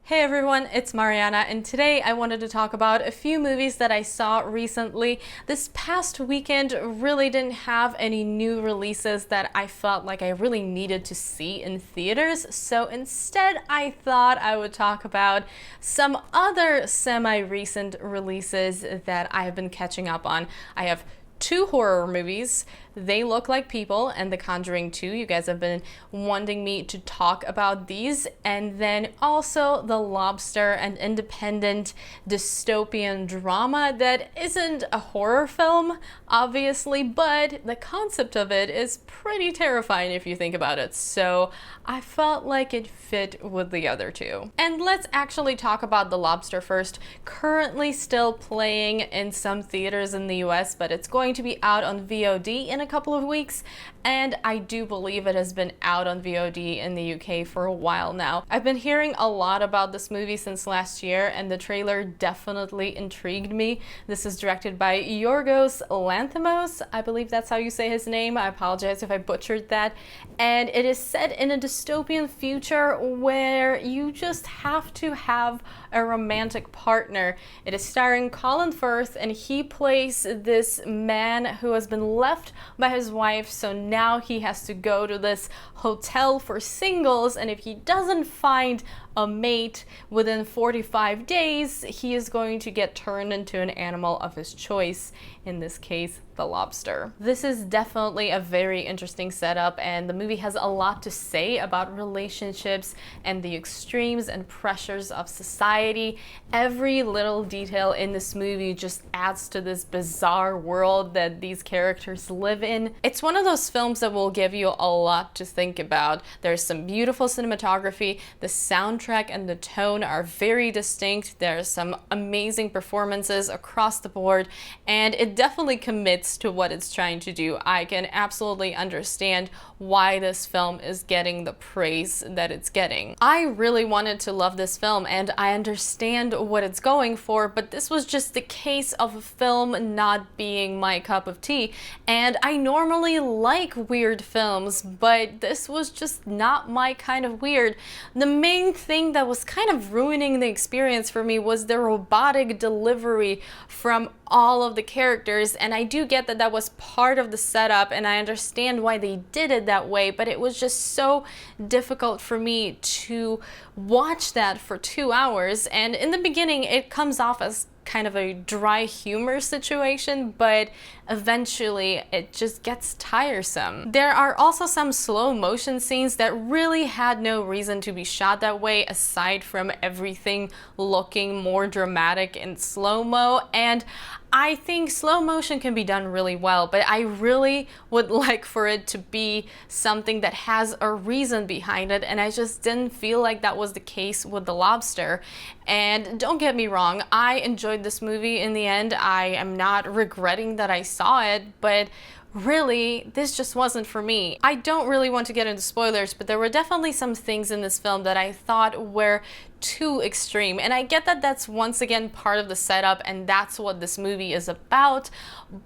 Hey everyone, it's Mariana, and today I wanted to talk about a few movies that I saw recently. This past weekend really didn't have any new releases that I felt like I really needed to see in theaters, so instead I thought I would talk about some other semi-recent releases that I have been catching up on. I have two horror movies. They Look Like People and The Conjuring 2. You guys have been wanting me to talk about these. And then also The Lobster, an independent dystopian drama that isn't a horror film, obviously, but the concept of it is pretty terrifying if you think about it. So I felt like it fit with the other two. And let's actually talk about The Lobster first. Currently still playing in some theaters in the US, but it's going to be out on VOD in a couple of weeks, and I do believe it has been out on VOD in the UK for a while now. I've been hearing a lot about this movie since last year, and the trailer definitely intrigued me. This is directed by Yorgos Lanthimos. I believe that's how you say his name. I apologize if I butchered that. And it is set in a dystopian future where you just have to have a romantic partner. It is starring Colin Firth, and he plays this man who has been left by his wife, so now he has to go to this hotel for singles, and if he doesn't find a mate within 45 days, he is going to get turned into an animal of his choice, in this case, the lobster. This is definitely a very interesting setup, and the movie has a lot to say about relationships and the extremes and pressures of society. Every little detail in this movie just adds to this bizarre world that these characters live in. It's one of those films that will give you a lot to think about. There's some beautiful cinematography, the soundtrack and the tone are very distinct, there's some amazing performances across the board, and it definitely commits to what it's trying to do. I can absolutely understand why this film is getting the praise that it's getting. I really wanted to love this film, and I understand what it's going for, but this was just the case of a film not being my cup of tea. And I normally like weird films, but this was just not my kind of weird. The main thing that was kind of ruining the experience for me was the robotic delivery from all of the characters, and I do get that that was part of the setup, and I understand why they did it that way, but it was just so difficult for me to watch that for 2 hours. And in the beginning it comes off as kind of a dry humor situation, but eventually it just gets tiresome. There are also some slow motion scenes that really had no reason to be shot that way aside from everything looking more dramatic in slow-mo, and I think slow motion can be done really well, but I really would like for it to be something that has a reason behind it, and I just didn't feel like that was the case with The Lobster. And don't get me wrong, I enjoyed this movie in the end. I am not regretting that I saw it, but really, this just wasn't for me. I don't really want to get into spoilers, but there were definitely some things in this film that I thought were too extreme. And I get that that's once again part of the setup, and that's what this movie is about,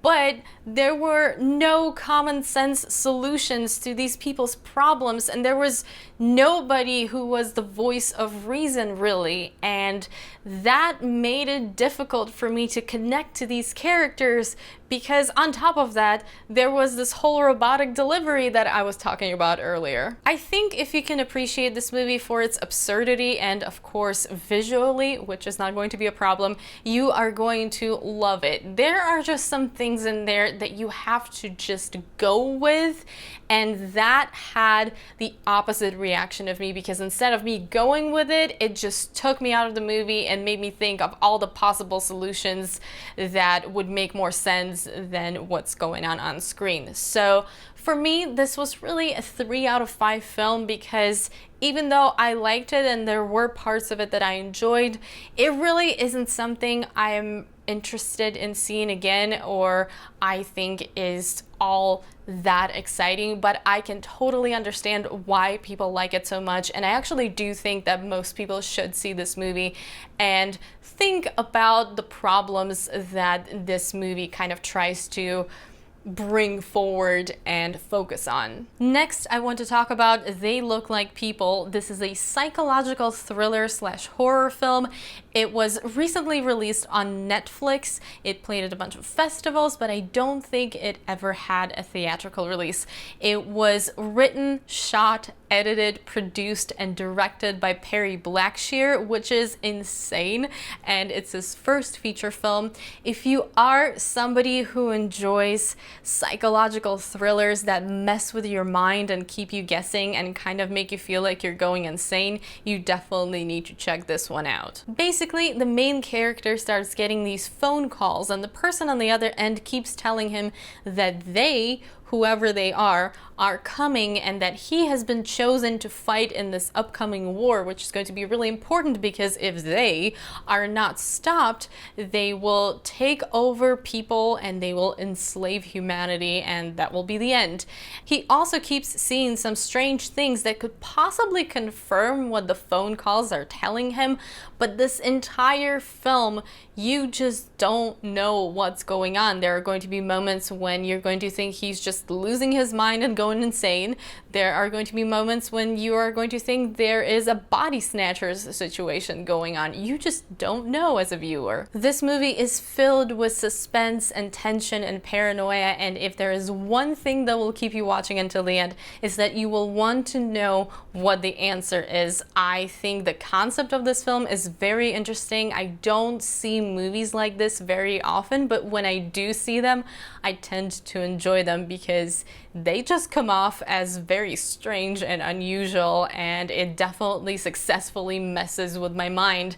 but there were no common sense solutions to these people's problems, and there was nobody who was the voice of reason, really, and that made it difficult for me to connect to these characters, because on top of that, there was this whole robotic delivery that I was talking about earlier. I think if you can appreciate this movie for its absurdity and, of course, visually, which is not going to be a problem, you are going to love it. There are just some things in there that you have to just go with, and that had the opposite reaction of me, because instead of me going with it, it just took me out of the movie and made me think of all the possible solutions that would make more sense than what's going on screen. So for me, this was really a 3 out of 5 film, because even though I liked it and there were parts of it that I enjoyed, it really isn't something I'm interested in seeing again, or I think is all that exciting, but I can totally understand why people like it so much, and I actually do think that most people should see this movie and think about the problems that this movie kind of tries to bring forward and focus on. Next, I want to talk about They Look Like People. This is a psychological thriller slash horror film. It was recently released on Netflix. It played at a bunch of festivals, but I don't think it ever had a theatrical release. It was written, shot, edited, produced, and directed by Perry Blackshear, which is insane, and it's his first feature film. If you are somebody who enjoys psychological thrillers that mess with your mind and keep you guessing and kind of make you feel like you're going insane, you definitely need to check this one out. Basically, the main character starts getting these phone calls, and the person on the other end keeps telling him that they, whoever they are coming, and that he has been chosen to fight in this upcoming war, which is going to be really important because if they are not stopped, they will take over people and they will enslave humanity, and that will be the end. He also keeps seeing some strange things that could possibly confirm what the phone calls are telling him, but this entire film, you just don't know what's going on. There are going to be moments when you're going to think he's just losing his mind and going insane. There are going to be moments when you are going to think there is a body snatchers situation going on. You just don't know as a viewer. This movie is filled with suspense and tension and paranoia, and if there is one thing that will keep you watching until the end, is that you will want to know what the answer is. I think the concept of this film is very interesting. I don't see movies like this very often, but when I do see them, I tend to enjoy them because they just come off as very strange and unusual, and it definitely successfully messes with my mind.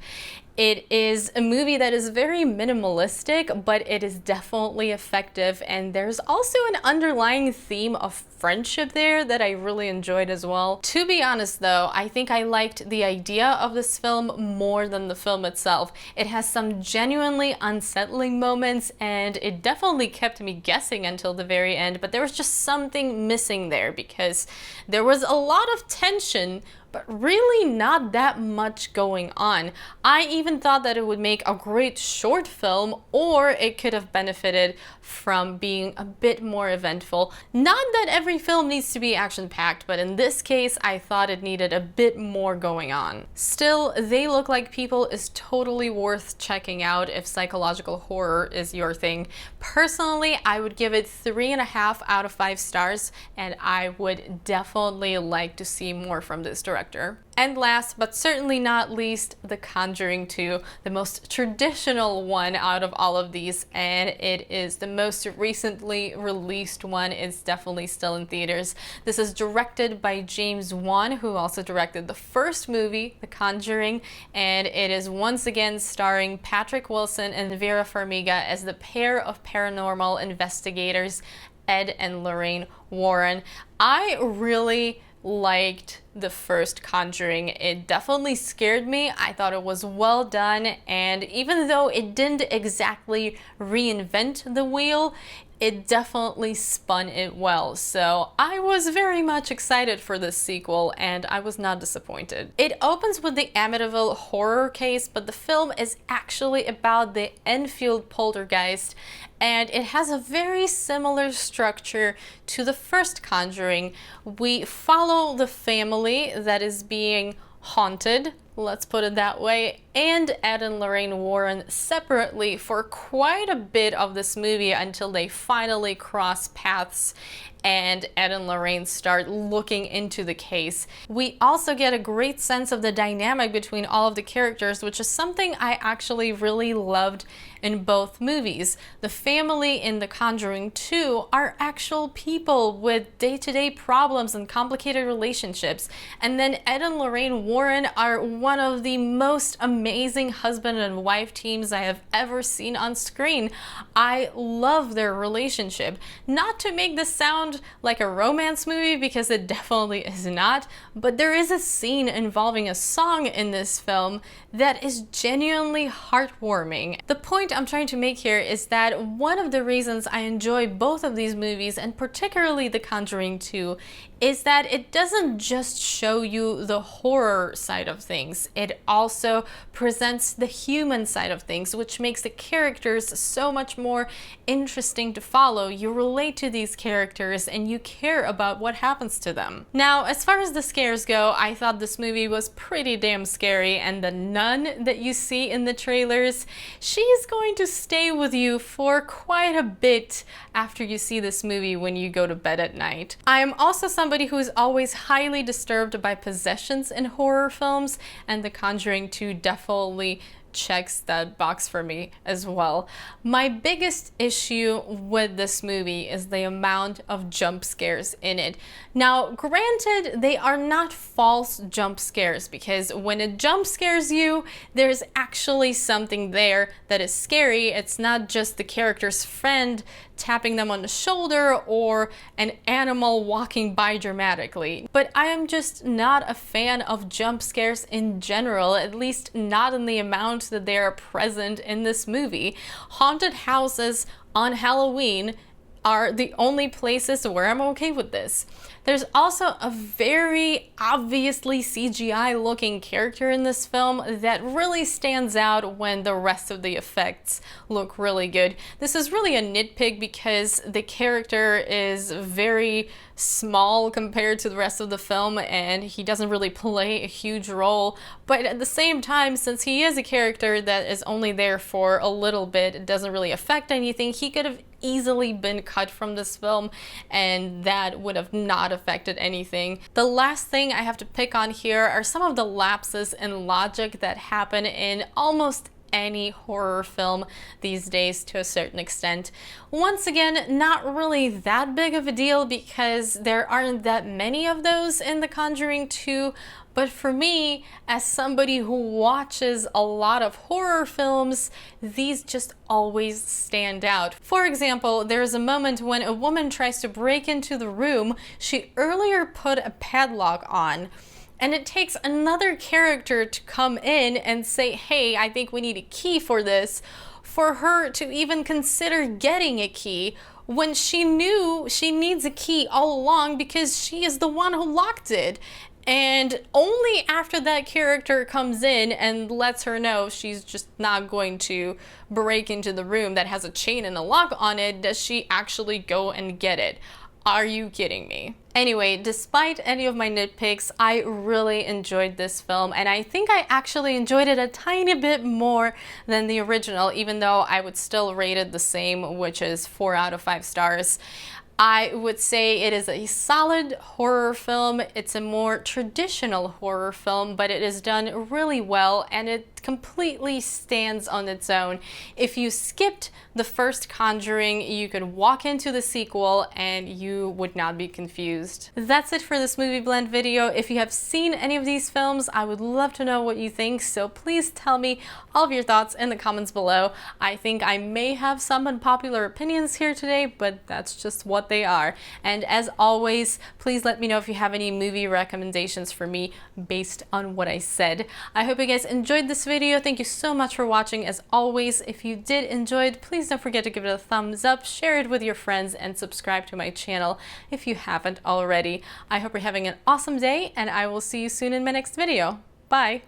It is a movie that is very minimalistic, but it is definitely effective, and there's also an underlying theme of friendship there that I really enjoyed as well. To be honest though, I think I liked the idea of this film more than the film itself. It has some genuinely unsettling moments, and it definitely kept me guessing until the very end, but there was just something missing there because there was a lot of tension, but really not that much going on. I even thought that it would make a great short film, or it could have benefited from being a bit more eventful. Not that every film needs to be action-packed, but in this case, I thought it needed a bit more going on. Still, They Look Like People is totally worth checking out if psychological horror is your thing. Personally, I would give it 3.5 out of 5 stars, and I would definitely like to see more from this director. And last but certainly not least, The Conjuring 2, the most traditional one out of all of these, and it is the most recently released one. It's definitely still in theaters. This is directed by James Wan, who also directed the first movie, The Conjuring, and it is once again starring Patrick Wilson and Vera Farmiga as the pair of paranormal investigators, Ed and Lorraine Warren. I really liked the first Conjuring. It definitely scared me. I thought it was well done, and even though it didn't exactly reinvent the wheel, it definitely spun it well. So I was very much excited for this sequel, and I was not disappointed. It opens with the Amityville horror case, but the film is actually about the Enfield poltergeist, and it has a very similar structure to the first Conjuring. We follow the family that is being haunted, let's put it that way, and Ed and Lorraine Warren separately for quite a bit of this movie until they finally cross paths and Ed and Lorraine start looking into the case. We also get a great sense of the dynamic between all of the characters, which is something I actually really loved in both movies. The family in The Conjuring 2 are actual people with day-to-day problems and complicated relationships. And then Ed and Lorraine Warren are one of the most amazing husband and wife teams I have ever seen on screen. I love their relationship. Not to make this sound like a romance movie, because it definitely is not, but there is a scene involving a song in this film that is genuinely heartwarming. The point I'm trying to make here is that one of the reasons I enjoy both of these movies, and particularly The Conjuring 2, is that it doesn't just show you the horror side of things, it also presents the human side of things, which makes the characters so much more interesting to follow. You relate to these characters and you care about what happens to them. Now, as far as the scares go, I thought this movie was pretty damn scary, and the nun that you see in the trailers, she's going to stay with you for quite a bit after you see this movie when you go to bed at night. I am also somebody who is always highly disturbed by possessions in horror films, and The Conjuring 2 definitely checks that box for me as well. My biggest issue with this movie is the amount of jump scares in it. Now, granted, they are not false jump scares, because when it jump scares you, there's actually something there that is scary. It's not just the character's friend tapping them on the shoulder or an animal walking by dramatically. But I am just not a fan of jump scares in general, at least not in the amount that they are present in this movie. Haunted houses on Halloween are the only places where I'm okay with this. There's also a very obviously CGI looking character in this film that really stands out when the rest of the effects look really good. This is really a nitpick because the character is very small compared to the rest of the film and he doesn't really play a huge role, but at the same time, since he is a character that is only there for a little bit, it doesn't really affect anything. He could have easily been cut from this film and that would have not affected anything. The last thing I have to pick on here are some of the lapses in logic that happen in almost any horror film these days to a certain extent. Once again, not really that big of a deal because there aren't that many of those in The Conjuring 2, but for me, as somebody who watches a lot of horror films, these just always stand out. For example, there's a moment when a woman tries to break into the room she earlier put a padlock on. And it takes another character to come in and say, hey, I think we need a key for this, for her to even consider getting a key when she knew she needs a key all along because she is the one who locked it. And only after that character comes in and lets her know she's just not going to break into the room that has a chain and a lock on it does she actually go and get it. Are you kidding me? Anyway, despite any of my nitpicks, I really enjoyed this film, and I think I actually enjoyed it a tiny bit more than the original, even though I would still rate it the same, which is 4 out of 5 stars. I would say it is a solid horror film. It's a more traditional horror film, but it is done really well and it completely stands on its own. If you skipped the first Conjuring, you could walk into the sequel and you would not be confused. That's it for this movie blend video. If you have seen any of these films, I would love to know what you think, so please tell me all of your thoughts in the comments below. I think I may have some unpopular opinions here today, but that's just what they are. And as always, please let me know if you have any movie recommendations for me based on what I said. I hope you guys enjoyed this video. Thank you so much for watching. As always, if you did enjoy it, please don't forget to give it a thumbs up, share it with your friends, and subscribe to my channel if you haven't already. I hope you're having an awesome day, and I will see you soon in my next video. Bye!